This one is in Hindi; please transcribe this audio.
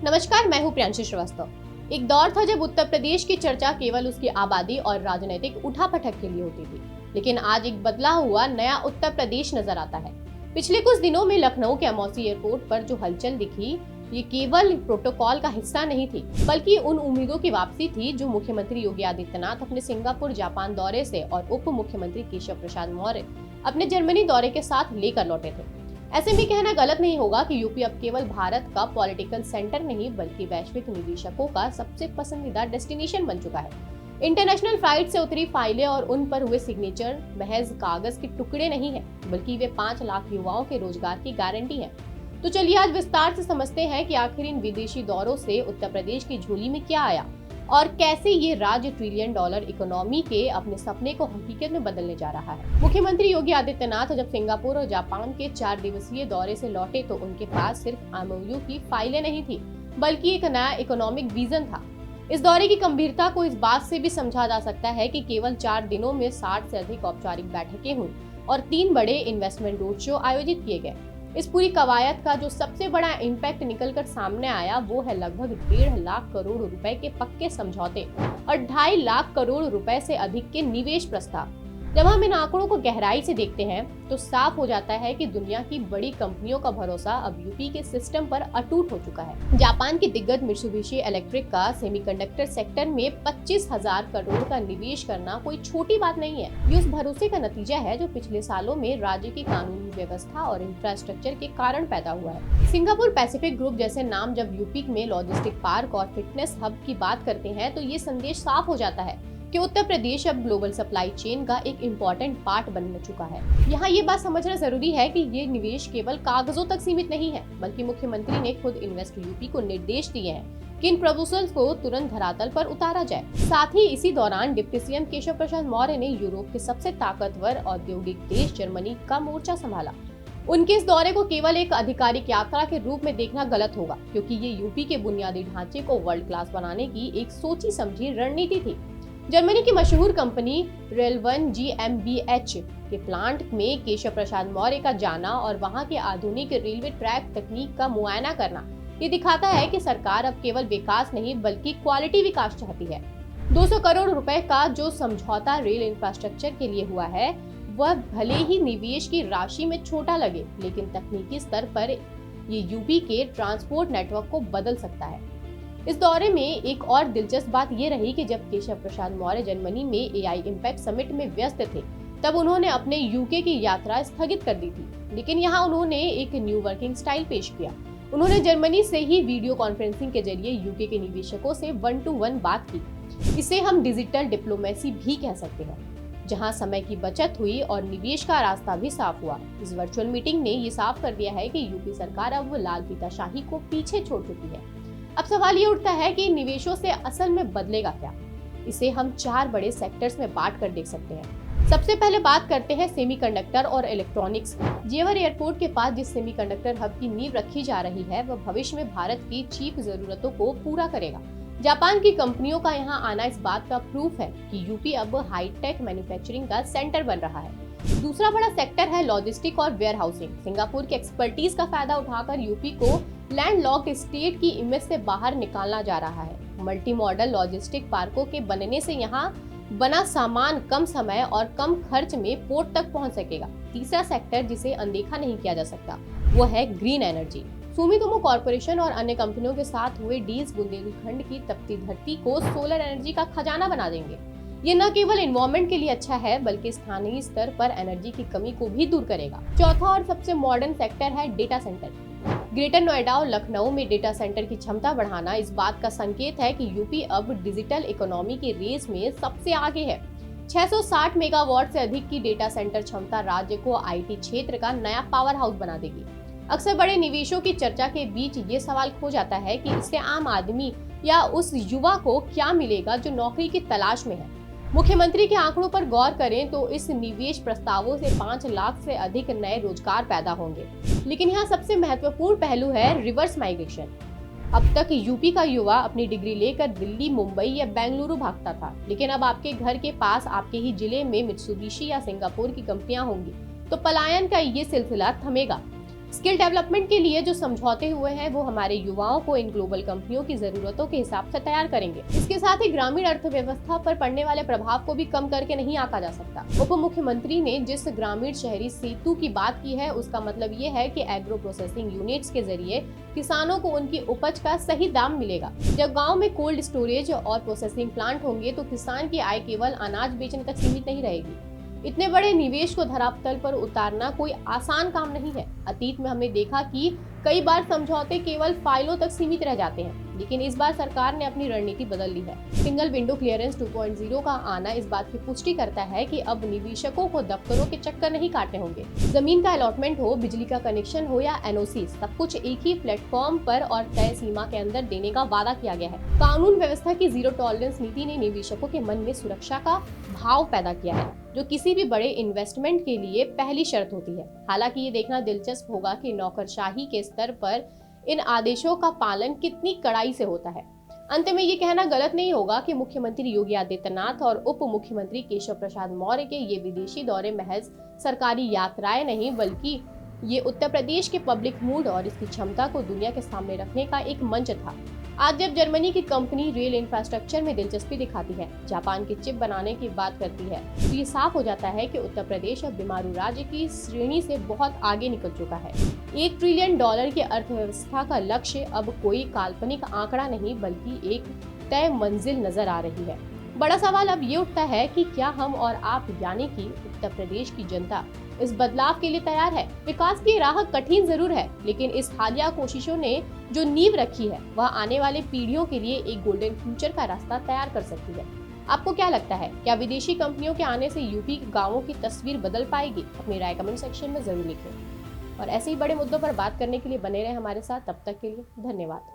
नमस्कार, मैं हूं प्रियांशी श्रीवास्तव। एक दौर था जब उत्तर प्रदेश की चर्चा केवल उसकी आबादी और राजनीतिक उठापटक के लिए होती थी, लेकिन आज एक बदला हुआ नया उत्तर प्रदेश नजर आता है। पिछले कुछ दिनों में लखनऊ के अमौसी एयरपोर्ट पर जो हलचल दिखी, ये केवल प्रोटोकॉल का हिस्सा नहीं थी, बल्कि उन उम्मीदों की वापसी थी जो मुख्यमंत्री योगी आदित्यनाथ अपने सिंगापुर जापान दौरे से और उप मुख्यमंत्री केशव प्रसाद मौर्य अपने जर्मनी दौरे के साथ लेकर लौटे थे। ऐसे में कहना गलत नहीं होगा कि यूपी अब केवल भारत का पॉलिटिकल सेंटर नहीं बल्कि वैश्विक निवेशकों का सबसे पसंदीदा डेस्टिनेशन बन चुका है। इंटरनेशनल फ्लाइट से उतरी फाइलें और उन पर हुए सिग्नेचर महज कागज के टुकड़े नहीं है, बल्कि वे 5 लाख युवाओं के रोजगार की गारंटी है। तो चलिए आज विस्तार से समझते हैं कि आखिर इन विदेशी दौरों से उत्तर प्रदेश की झोली में क्या आया और कैसे ये राज्य ट्रिलियन डॉलर इकोनॉमी के अपने सपने को हकीकत में बदलने जा रहा है। मुख्यमंत्री योगी आदित्यनाथ जब सिंगापुर और जापान के 4 दिवसीय दौरे से लौटे तो उनके पास सिर्फ MOU की फाइलें नहीं थी, बल्कि एक नया इकोनॉमिक विजन था। इस दौरे की गंभीरता को इस बात से भी समझा जा सकता है कि केवल 4 दिनों में 60 से अधिक औपचारिक बैठकें हुई और 3 बड़े इन्वेस्टमेंट रोड शो आयोजित किए गए। इस पूरी कवायद का जो सबसे बड़ा इम्पैक्ट निकलकर सामने आया वो है लगभग 1.5 लाख करोड़ रुपए के पक्के समझौते और 2.5 लाख करोड़ रुपए से अधिक के निवेश प्रस्ताव। जब हम इन आंकड़ों को गहराई से देखते हैं तो साफ हो जाता है कि दुनिया की बड़ी कंपनियों का भरोसा अब यूपी के सिस्टम पर अटूट हो चुका है। जापान की दिग्गज मित्सुबिशी इलेक्ट्रिक का सेमीकंडक्टर सेक्टर में 25,000 करोड़ का निवेश करना कोई छोटी बात नहीं है। ये उस भरोसे का नतीजा है जो पिछले सालों में राज्य की कानूनी व्यवस्था और इंफ्रास्ट्रक्चर के कारण पैदा हुआ है। सिंगापुर पैसिफिक ग्रुप जैसे नाम जब यूपी में लॉजिस्टिक पार्क और फिटनेस हब की बात करते हैं तो ये संदेश साफ हो जाता है कि उत्तर प्रदेश अब ग्लोबल सप्लाई चेन का एक इम्पोर्टेंट पार्ट बनने चुका है। यहाँ ये बात समझना जरूरी है कि ये निवेश केवल कागजों तक सीमित नहीं है, बल्कि मुख्यमंत्री ने खुद इन्वेस्ट यूपी को निर्देश दिए हैं कि इन प्रपोजल्स को तुरंत धरातल पर उतारा जाए। साथ ही इसी दौरान डिप्टी सीएम केशव प्रसाद मौर्य ने यूरोप के सबसे ताकतवर औद्योगिक देश जर्मनी का मोर्चा संभाला। उनके इस दौरे को केवल एक आधिकारिक यात्रा के रूप में देखना गलत होगा, क्योंकि ये यूपी के बुनियादी ढांचे को वर्ल्ड क्लास बनाने की एक सोची समझी रणनीति थी। जर्मनी की मशहूर कंपनी रेल1 GmbH के प्लांट में केशव प्रसाद मौर्य का जाना और वहां के आधुनिक रेलवे ट्रैक तकनीक का मुआयना करना ये दिखाता है कि सरकार अब केवल विकास नहीं बल्कि क्वालिटी विकास चाहती है। 200 करोड़ रुपए का जो समझौता रेल इंफ्रास्ट्रक्चर के लिए हुआ है वह भले ही निवेश की राशि में छोटा लगे, लेकिन तकनीकी स्तर पर ये यूपी के ट्रांसपोर्ट नेटवर्क को बदल सकता है। इस दौरे में एक और दिलचस्प बात ये रही कि जब केशव प्रसाद मौर्य जर्मनी में AI इम्पैक्ट समिट में व्यस्त थे तब उन्होंने अपने यूके की यात्रा स्थगित कर दी थी, लेकिन यहाँ उन्होंने एक न्यू वर्किंग स्टाइल पेश किया। उन्होंने जर्मनी से ही वीडियो कॉन्फ्रेंसिंग के जरिए यूके के निवेशकों से 1-to-1 बात की। इसे हम डिजिटल डिप्लोमेसी भी कह सकते हैं, जहां समय की बचत हुई और निवेश का रास्ता भी साफ हुआ। इस वर्चुअल मीटिंग ने ये साफ कर दिया है कि यूपी सरकार अब लाल फीताशाही को पीछे छोड़ चुकी है। अब सवाल ये उठता है कि निवेशों से असल में बदलेगा क्या। इसे हम 4 बड़े सेक्टर्स में बांट कर देख सकते हैं। सबसे पहले बात करते हैं सेमीकंडक्टर और इलेक्ट्रॉनिक्स। जेवर एयरपोर्ट के पास जिस सेमीकंडक्टर हब की नींव रखी जा रही है वह भविष्य में भारत की चीप जरूरतों को पूरा करेगा। जापान की कंपनियों का यहाँ आना इस बात का प्रूफ है कि यूपी अब हाईटेक मैन्युफैक्चरिंग का सेंटर बन रहा है। दूसरा बड़ा सेक्टर है लॉजिस्टिक और वेयर हाउसिंग। सिंगापुर की एक्सपर्टीज का फायदा उठाकर यूपी को लैंडलॉक्ड स्टेट की इमेज से बाहर निकालना जा रहा है। मल्टी मॉडल लॉजिस्टिक पार्कों के बनने से यहाँ बना सामान कम समय और कम खर्च में पोर्ट तक पहुँच सकेगा। तीसरा सेक्टर जिसे अनदेखा नहीं किया जा सकता वो है ग्रीन एनर्जी। सुमितोमो कॉर्पोरेशन और अन्य कंपनियों के साथ हुए डील्स बुंदेलखंड की तपती धरती को सोलर एनर्जी का खजाना बना देंगे। ये न केवल एनवायरनमेंट के लिए अच्छा है बल्कि स्थानीय स्तर पर एनर्जी की कमी को भी दूर करेगा। चौथा और सबसे मॉडर्न सेक्टर है डेटा सेंटर। ग्रेटर नोएडा और लखनऊ में डेटा सेंटर की क्षमता बढ़ाना इस बात का संकेत है कि यूपी अब डिजिटल इकोनॉमी के रेस में सबसे आगे है। 660 मेगावाट से अधिक की डेटा सेंटर क्षमता राज्य को IT क्षेत्र का नया पावर हाउस बना देगी। अक्सर बड़े निवेशों की चर्चा के बीच ये सवाल खो जाता है कि इससे आम आदमी या उस युवा को क्या मिलेगा जो नौकरी की तलाश में है। मुख्यमंत्री के आंकड़ों पर गौर करें तो इस निवेश प्रस्तावों से 5 लाख से अधिक नए रोजगार पैदा होंगे। लेकिन यहाँ सबसे महत्वपूर्ण पहलू है रिवर्स माइग्रेशन। अब तक यूपी का युवा अपनी डिग्री लेकर दिल्ली, मुंबई या बेंगलुरु भागता था, लेकिन अब आपके घर के पास आपके ही जिले में मित्सुबिशी या सिंगापुर की कंपनियां होंगी, तो पलायन का ये सिलसिला थमेगा। स्किल डेवलपमेंट के लिए जो समझौते हुए हैं वो हमारे युवाओं को इन ग्लोबल कंपनियों की जरूरतों के हिसाब से तैयार करेंगे। इसके साथ ही ग्रामीण अर्थव्यवस्था पर पड़ने वाले प्रभाव को भी कम करके नहीं आंका जा सकता। उप मुख्यमंत्री ने जिस ग्रामीण शहरी सेतु की बात की है उसका मतलब ये है कि एग्रो प्रोसेसिंग यूनिट्स के जरिए किसानों को उनकी उपज का सही दाम मिलेगा। जब गाँव में कोल्ड स्टोरेज और प्रोसेसिंग प्लांट होंगे तो किसान की आय केवल अनाज बेचने तक सीमित नहीं रहेगी। इतने बड़े निवेश को धरातल पर उतारना कोई आसान काम नहीं है। अतीत में हमने देखा कि कई बार समझौते केवल फाइलों तक सीमित रह जाते हैं, लेकिन इस बार सरकार ने अपनी रणनीति बदल ली है। सिंगल विंडो क्लियरेंस 2.0 का आना इस बात की पुष्टि करता है कि अब निवेशकों को दफ्तरों के चक्कर नहीं काटने होंगे। जमीन का अलॉटमेंट हो, बिजली का कनेक्शन हो या एनओसी, सब कुछ एक ही प्लेटफॉर्म पर और तय सीमा के अंदर देने का वादा किया गया है। कानून व्यवस्था की जीरो टॉलरेंस नीति ने निवेशकों के मन में सुरक्षा का भाव पैदा किया है, जो किसी भी बड़े इन्वेस्टमेंट के लिए पहली शर्त होती है। हालांकि ये देखना दिलचस्प होगा कि नौकरशाही के स्तर पर इन आदेशों का पालन कितनी कड़ाई से होता है। अंत में ये कहना गलत नहीं होगा कि मुख्यमंत्री योगी आदित्यनाथ और उप मुख्यमंत्री केशव प्रसाद मौर्य के ये विदेशी दौरे महज सरकारी यात्राएं नहीं, बल्कि ये उत्तर प्रदेश के पब्लिक मूड और इसकी क्षमता को दुनिया के सामने रखने का एक मंच था। आज जब जर्मनी की कंपनी रेल इंफ्रास्ट्रक्चर में दिलचस्पी दिखाती है, जापान की चिप बनाने की बात करती है, तो ये साफ हो जाता है कि उत्तर प्रदेश अब बीमारू राज्य की श्रेणी से बहुत आगे निकल चुका है। $1 ट्रिलियन की अर्थव्यवस्था का लक्ष्य अब कोई काल्पनिक आंकड़ा नहीं, बल्कि एक तय मंजिल नजर आ रही है। बड़ा सवाल अब ये उठता है कि क्या हम और आप यानी कि उत्तर प्रदेश की जनता इस बदलाव के लिए तैयार है। विकास की राह कठिन जरूर है, लेकिन इस हालिया कोशिशों ने जो नींव रखी है वह आने वाले पीढ़ियों के लिए एक गोल्डन फ्यूचर का रास्ता तैयार कर सकती है। आपको क्या लगता है, क्या विदेशी कंपनियों के आने से यूपी के गाँवों की तस्वीर बदल पाएगी? अपनी राय कमेंट सेक्शन में जरूर लिखें और ऐसे ही बड़े मुद्दों पर बात करने के लिए बने रहे हमारे साथ। तब तक के लिए धन्यवाद।